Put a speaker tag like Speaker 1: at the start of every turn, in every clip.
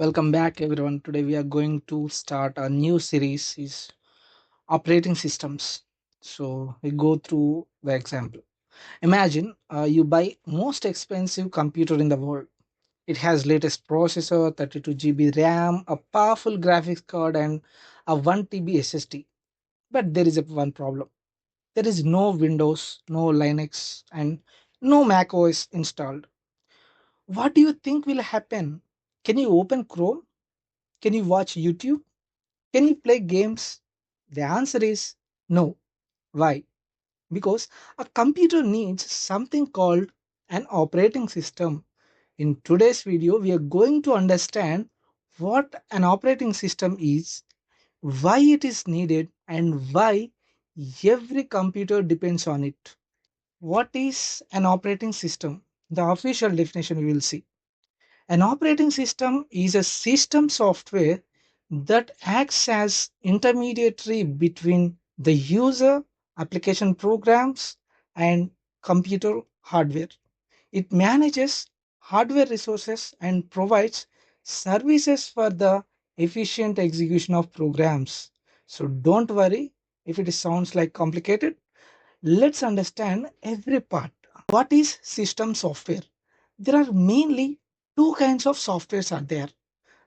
Speaker 1: Welcome back, everyone. Today we are going to start a new series is operating systems. So we go through the example. Imagine you buy most expensive computer in the world. It has latest processor, 32 GB RAM, a powerful graphics card, and a 1 TB SSD. But there is one problem. There is no Windows, no Linux, and no Mac OS installed. What do you think will happen? Can you open Chrome? Can you watch YouTube? Can you play games? The answer is no. Why? Because a computer needs something called an operating system. In today's video, we are going to understand what an operating system is, why it is needed, and why every computer depends on it. What is an operating system? The official definition we will see. An operating system is a system software that acts as intermediary between the user, application programs, and computer hardware. It manages hardware resources and provides services for the efficient execution of programs. So don't worry if it sounds like complicated. Let's understand every part. What is system software? There are mainly two kinds of softwares are there.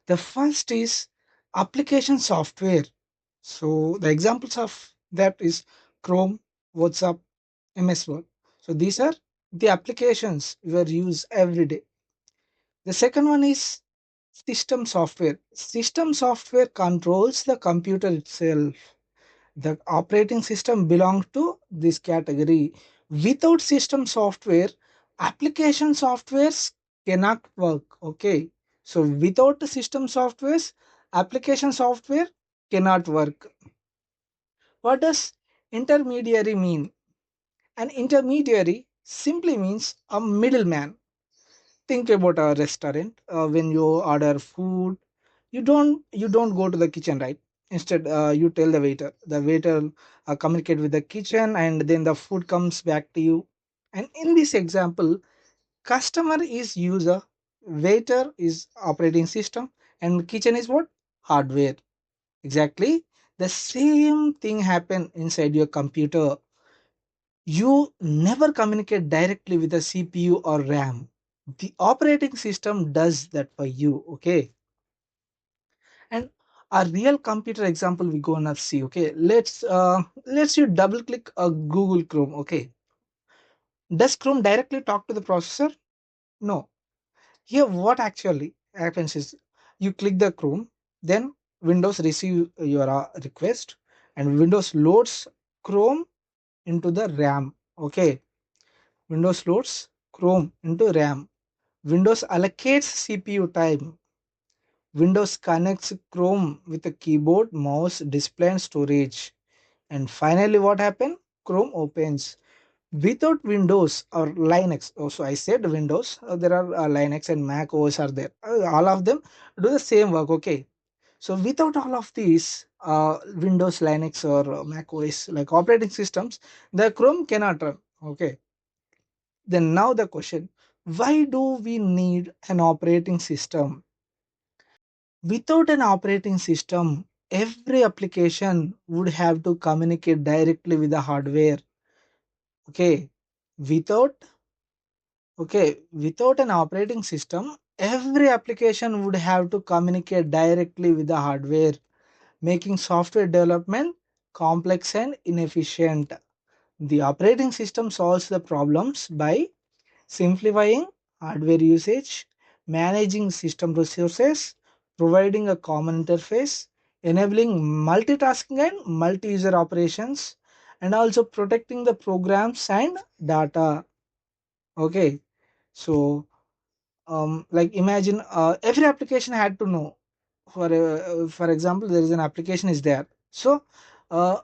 Speaker 1: The first is application software. So the examples of that is Chrome, WhatsApp, MS Word. So these are the applications we use every day. The second one is system software. System software controls the computer itself. The operating system belongs to this category. Without system software, application softwares cannot work. Okay. So without the system softwares, application software cannot work. What does intermediary mean? An intermediary simply means a middleman. Think about a restaurant. When you order food, you don't go to the kitchen, right? Instead, you tell the waiter communicate with the kitchen, and then the food comes back to you. And in this example, customer is user, waiter is operating system, and kitchen is what? Hardware. Exactly the same thing happen inside your computer. You never communicate directly with the CPU or RAM. The operating system does that for you. Okay. And a real computer example we gonna see. Okay, let's you double click a Google Chrome. Okay, does Chrome directly talk to the processor? No. Here what actually happens is you click the Chrome, then Windows receive your request, and Windows loads Chrome into the RAM. Okay, Windows loads Chrome into RAM. Windows allocates CPU time. Windows connects Chrome with a keyboard, mouse, display, and storage. And finally, what happened? Chrome opens. Without Windows or Linux, also I said Windows, there are Linux and Mac OS are there. All of them do the same work. Okay. So without all of these, Windows, Linux, or Mac OS like operating systems, the Chrome cannot run. Okay. Then now the question: why do we need an operating system? Without an operating system, every application would have to communicate directly with the hardware. Okay. Without without an operating system, every application would have to communicate directly with the hardware, making software development complex and inefficient. The operating system solves the problems by simplifying hardware usage, managing system resources, providing a common interface, enabling multitasking and multi-user operations, and also protecting the programs and data. Okay, so like imagine every application had to know. For example, there is an application is there. So uh,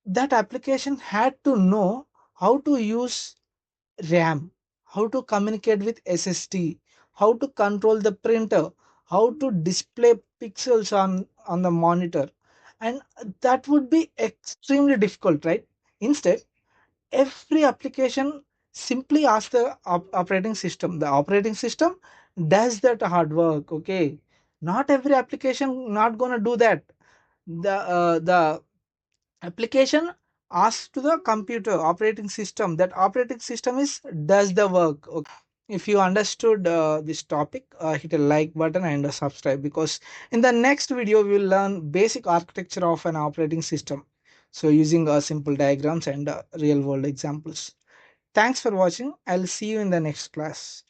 Speaker 1: that application had to know how to use RAM, how to communicate with SSD, how to control the printer, how to display pixels on the monitor, and that would be extremely difficult, right? Instead, every application simply asks the operating system. The operating system does that hard work. Okay, Not every application not gonna do that. The application asks to the computer operating system, that operating system is does the work. Okay. If you understood this topic, hit a like button and subscribe, because in the next video we will learn basic architecture of an operating system, so using simple diagrams and real world examples. Thanks for watching. I'll see you in the next class.